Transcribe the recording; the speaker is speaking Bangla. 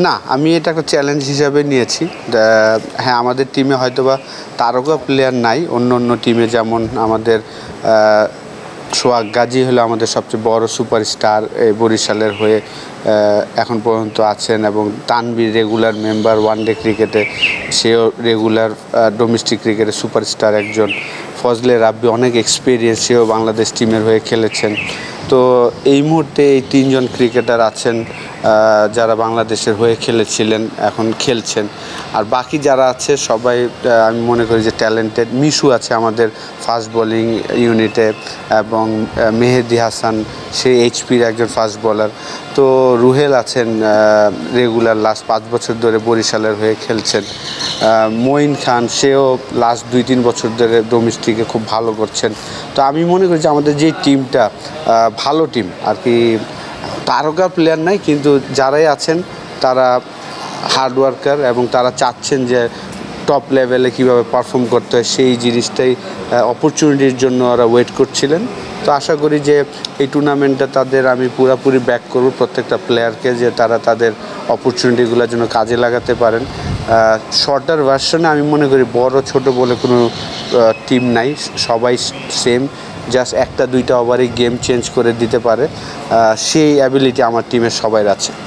না, আমি এটা একটা চ্যালেঞ্জ হিসাবে নিয়েছি। হ্যাঁ, আমাদের টিমে হয়তোবা তারকা প্লেয়ার নাই। অন্য টিমে যেমন আমাদের সোহাগ গাজী হলো আমাদের সবচেয়ে বড় সুপারস্টার, এই বরিশালের হয়ে এখন পর্যন্ত আছেন, এবং তানভীর রেগুলার মেম্বার ওয়ানডে ক্রিকেটে, সেও রেগুলার ডোমেস্টিক ক্রিকেটে সুপারস্টার একজন। ফজলে রাব্বি অনেক এক্সপিরিয়েন্স, সেও বাংলাদেশ টিমের হয়ে খেলেছেন। তো এই মুহূর্তে এই তিনজন ক্রিকেটার আছেন যারা বাংলাদেশের হয়ে খেলেছিলেন, এখন খেলছেন। আর বাকি যারা আছে সবাই আমি মনে করি যে ট্যালেন্টেড। মিশু আছে আমাদের ফাস্ট বোলিং ইউনিটে, এবং মেহেদি হাসান, সে এইচপির একজন ফাস্ট বোলার। তো রুহেল আছেন রেগুলার, লাস্ট 5 বছর ধরে বরিশালের হয়ে খেলছেন। মঈন খান, সেও লাস্ট 2-3 বছর ধরে ডোমেস্টিকে খুব ভালো করছেন। তো আমি মনে করি যে আমাদের যে টিমটা ভালো টিম আর কি, তারকা প্লেয়ার নাই, কিন্তু যারাই আছেন তারা হার্ড ওয়ার্কার, এবং তারা চাচ্ছেন যে টপ লেভেলে কীভাবে পারফর্ম করতে হয়, সেই জিনিসটাই অপরচুনিটির জন্য ওরা ওয়েট করছিলেন। তো আশা করি যে এই টুর্নামেন্টটা তাদের আমি পুরোপুরি ব্যাক করব, প্রত্যেকটা প্লেয়ারকে, যে তারা তাদের অপরচুনিটিগুলোর জন্য কাজে লাগাতে পারেন। শর্টার ভার্সনে আমি মনে করি বড় ছোট বলে কোনো টিম নাই, সবাই সেম, জাস্ট 1-2 ওভারে গেম চেঞ্জ করে দিতে পারে, সেই অ্যাবিলিটি আমার টিমের সবাই আছে।